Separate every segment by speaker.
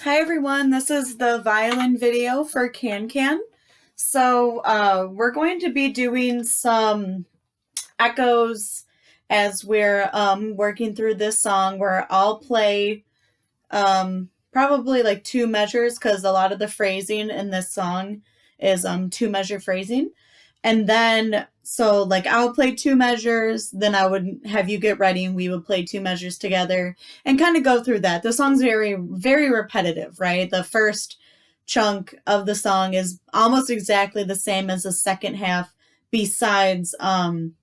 Speaker 1: Hi everyone, this is the violin video for Can. So we're going to be doing some echoes as we're working through this song where I'll play probably like two measures because a lot of the phrasing in this song is two measure phrasing. And then, so like I'll play two measures, then I would have you get ready and we would play two measures together and kind of go through that. The song's very, very repetitive, right? The first chunk of the song is almost exactly the same as the second half, besides the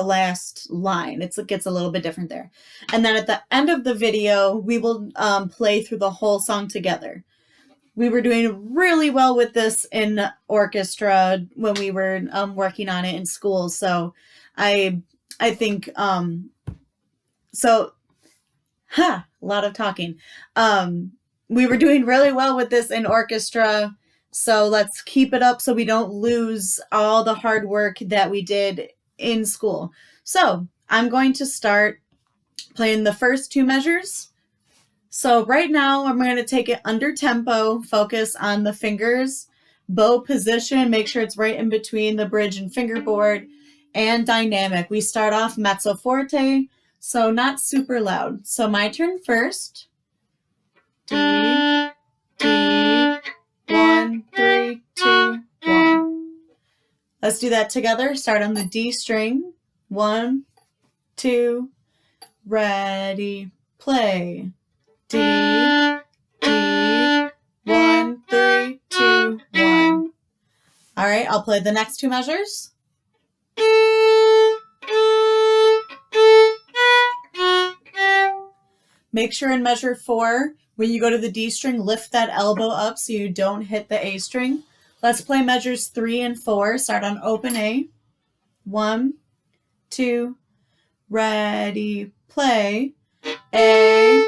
Speaker 1: last line. It gets a little bit different there. And then at the end of the video, we will play through the whole song together. We were doing really well with this in orchestra when we were working on it in school. So I think, a lot of talking. We were doing really well with this in orchestra. So let's keep it up so we don't lose all the hard work that we did in school. So I'm going to start playing the first two measures. So right now I'm going to take it under tempo, focus on the fingers, bow position, make sure it's right in between the bridge and fingerboard, and dynamic. We start off mezzo forte, so not super loud. So my turn first. D, D, 1, 3, 2, 1. Let's do that together. Start on the D string. 1, 2, ready, play. D, D, 1, 3, 2, 1. All right, I'll play the next two measures. Make sure in measure 4, when you go to the D string, lift that elbow up so you don't hit the A string. Let's play measures 3 and 4. Start on open A. 1, 2, ready, play. A,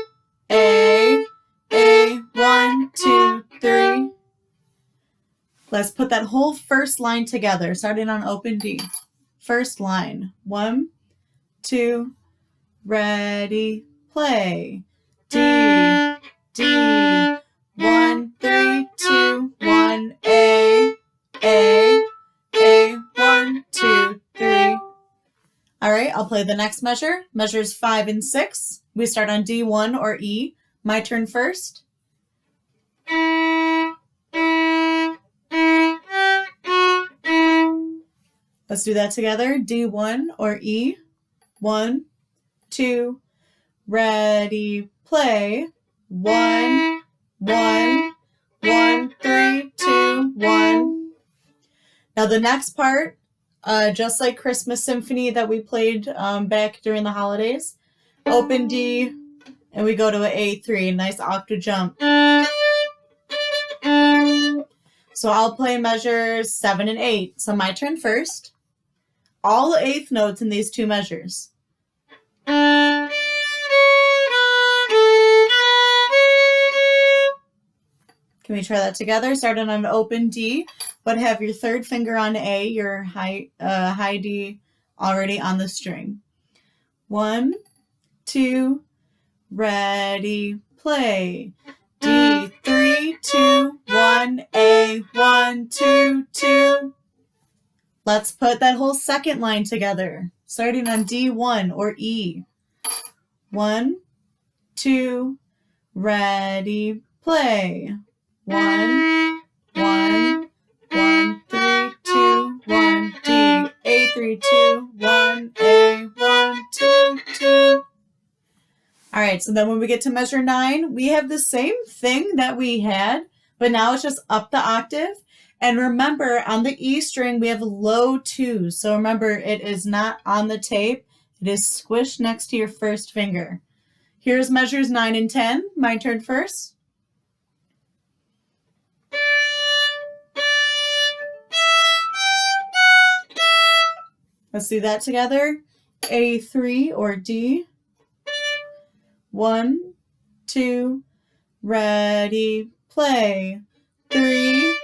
Speaker 1: 1, 2, 3. Let's put that whole first line together, starting on open D. First line. 1, 2, ready, play. D, D, 1, 3, 2, 1, A, 1, 2, 3. All right, I'll play the next measure. Measures 5 and 6. We start on D1 or E. My turn first. Let's do that together. D1 or E. 1, 2, ready, play. 1, 1, 1, 3, 2, 1. Now the next part, just like Christmas Symphony that we played back during the holidays, open D, and we go to an A3, nice octave jump. So I'll play measures 7 and 8. So my turn first. All eighth notes in these two measures. Can we try that together? Starting on open D, but have your third finger on A, your high D already on the string. 1, 2, ready, play. D, 3, 2, 1, A, 1, 2, 2. Let's put that whole second line together, starting on D1 or E. 1, 2, ready, play. 1, 1, 1, 3, 2, 1, D, A, 3, 2, 1, A, 1, 2, 2. All right, so then when we get to measure 9, we have the same thing that we had, but now it's just up the octave. And remember, on the E string, we have low 2. So remember, it is not on the tape. It is squished next to your first finger. Here's measures 9 and 10. My turn first. Let's do that together. A3 or D. 1, 2, ready, play. 3,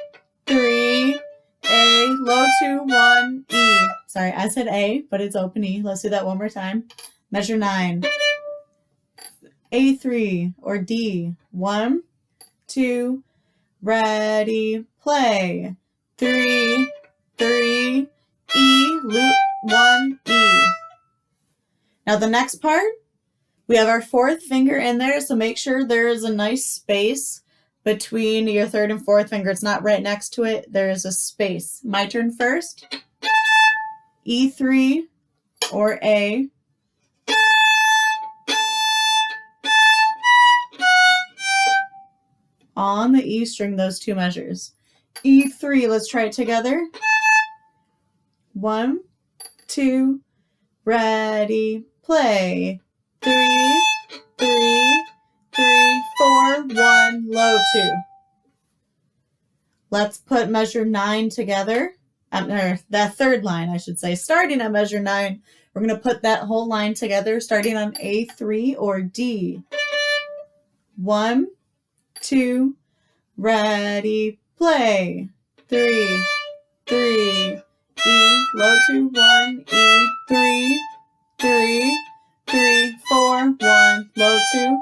Speaker 1: 3, A, low 2, 1, E. Sorry, I said A, but it's open E. Let's do that one more time. Measure 9. A3 or D. 1, 2, ready, play. 3, 3, E, loop, 1, E. Now the next part, we have our fourth finger in there, so make sure there is a nice space between your third and fourth finger. It's not right next to it. There is a space. My turn first. E3 or A. On the E string, those two measures. E3, let's try it together. 1, 2, ready, play. 3, 3, 3, 4, 1, low 2. Let's put measure 9 together. Or that third line, I should say. Starting at measure 9, we're going to put that whole line together, starting on A3 or D. 1, 2, ready, play. 3, 3, E, low 2, 1, E, 3, 3, 3, 4, 1, low 2.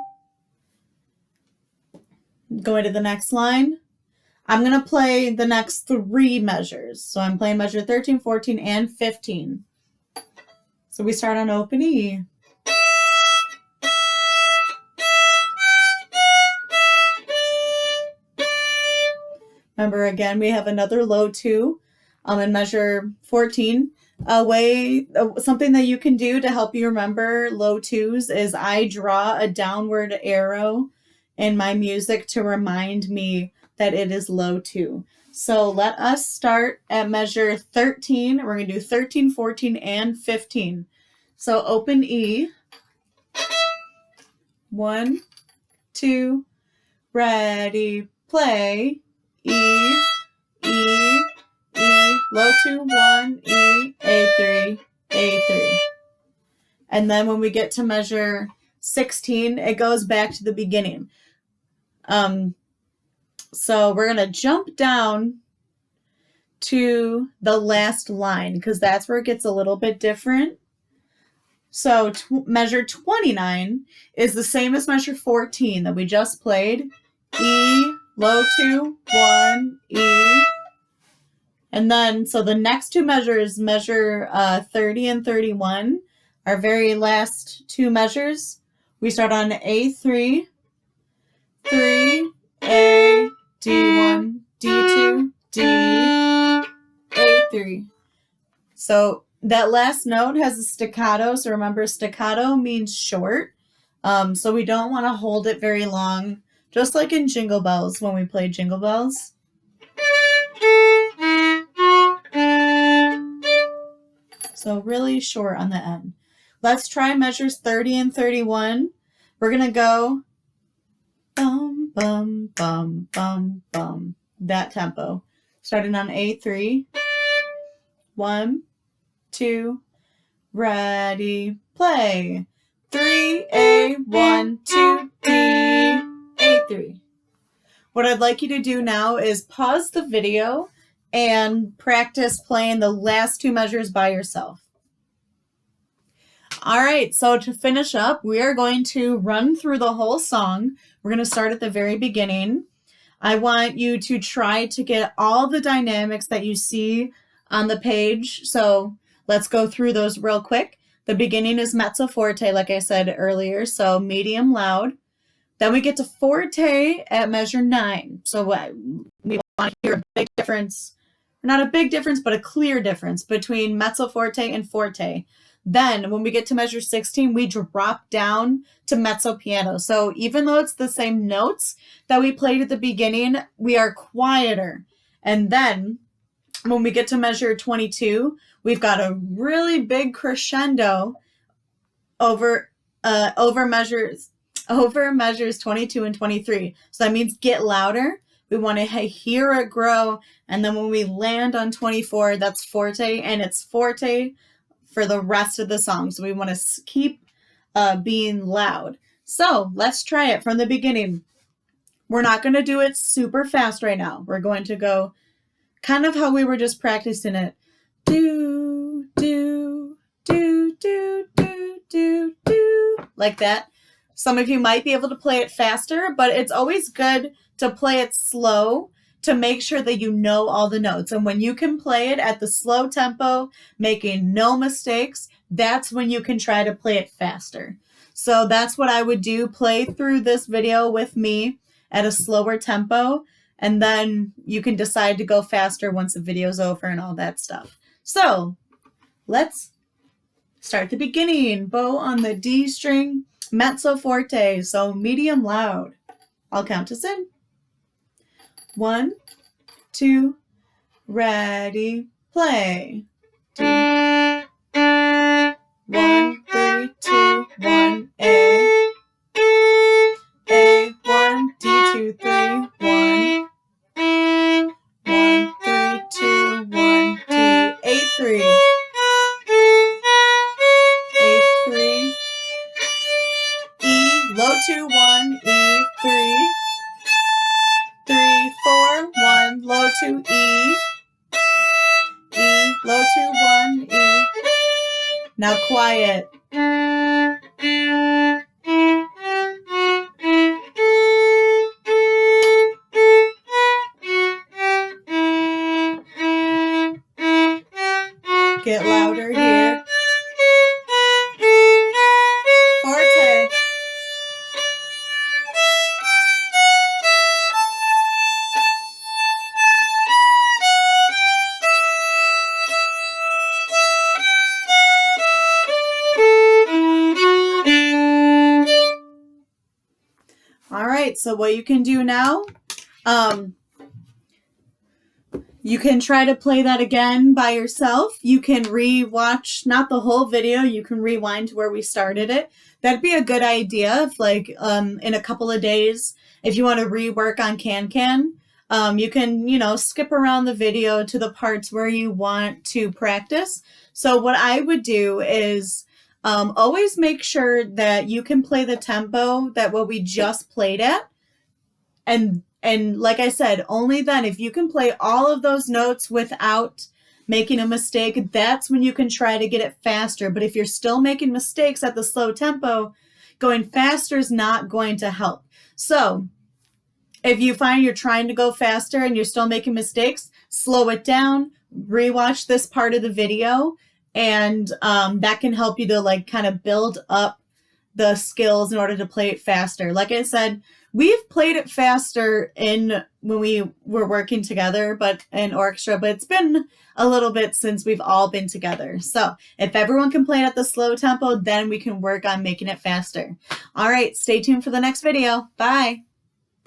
Speaker 1: Going to the next line. I'm going to play the next 3 measures. So I'm playing measure 13, 14, and 15. So we start on open E. Remember, again, we have another low 2 in measure 14. Something that you can do to help you remember low 2s is I draw a downward arrow in my music to remind me that it is low 2. So let us start at measure 13. We're going to do 13, 14, and 15. So open E. 1, 2, ready, play. E, E, E, low 2, 1, E, A3, A3. And then when we get to measure 16, it goes back to the beginning. So we're going to jump down to the last line because that's where it gets a little bit different. So measure 29 is the same as measure 14 that we just played. E, low 2, 1, E. And then, so the next 2 measures, measure 30 and 31, our very last 2 measures. We start on A3, 3, A, D1, D2, D, A3. So that last note has a staccato. So remember, staccato means short. So we don't want to hold it very long, just like in Jingle Bells when we play Jingle Bells. So really short on the end. Let's try measures 30 and 31. We're going to go bum, bum, bum, bum, bum. That tempo. Starting on A3. 1, 2, ready, play. 3, A, 1, 2, D, A3. What I'd like you to do now is pause the video and practice playing the last 2 measures by yourself. All right, so to finish up, we are going to run through the whole song. We're going to start at the very beginning. I want you to try to get all the dynamics that you see on the page. So let's go through those real quick. The beginning is mezzo forte, like I said earlier, so medium loud. Then we get to forte at measure 9. So we want to hear a big difference, not a big difference, but a clear difference between mezzo forte and forte. Then when we get to measure 16, we drop down to mezzo piano. So even though it's the same notes that we played at the beginning, we are quieter. And then when we get to measure 22, we've got a really big crescendo over measures 22 and 23. So that means get louder. We want to hear it grow. And then when we land on 24, that's forte, and it's forte for the rest of the song. So we want to keep being loud. So let's try it from the beginning. We're not going to do it super fast right now. We're going to go kind of how we were just practicing it. Do, do, do, do, do, do, do. Like that. Some of you might be able to play it faster, but it's always good to play it slow to make sure that you know all the notes. And when you can play it at the slow tempo, making no mistakes, that's when you can try to play it faster. So that's what I would do. Play through this video with me at a slower tempo, and then you can decide to go faster once the video's over and all that stuff. So let's start the beginning. Bow on the D string, mezzo forte, so medium loud. I'll count us in. 1, 2, ready, play. 2, 1, 3, 2, 1, A. A, 1, D, 2, 3, 1. 1, 3, 2, 1, D, A3. A3. E, low 2, 1, E3. 3, 4, 1, low 2, E. E, low 2, 1, E. Now quiet. Get louder here. Forte. All right, so what you can do now, you can try to play that again by yourself. You can re-watch, not the whole video, you can rewind to where we started it. That'd be a good idea if like in a couple of days, if you want to rework on Can-Can, you can, you know, skip around the video to the parts where you want to practice. So what I would do is always make sure that you can play the tempo that what we just played at. And like I said, only then, if you can play all of those notes without making a mistake, that's when you can try to get it faster. But if you're still making mistakes at the slow tempo, going faster is not going to help. So if you find you're trying to go faster and you're still making mistakes, slow it down, rewatch this part of the video, and that can help you to like kind of build up the skills in order to play it faster. Like I said, we've played it faster when we were working together, but in orchestra, but it's been a little bit since we've all been together. So if everyone can play it at the slow tempo, then we can work on making it faster. All right, stay tuned for the next video. Bye.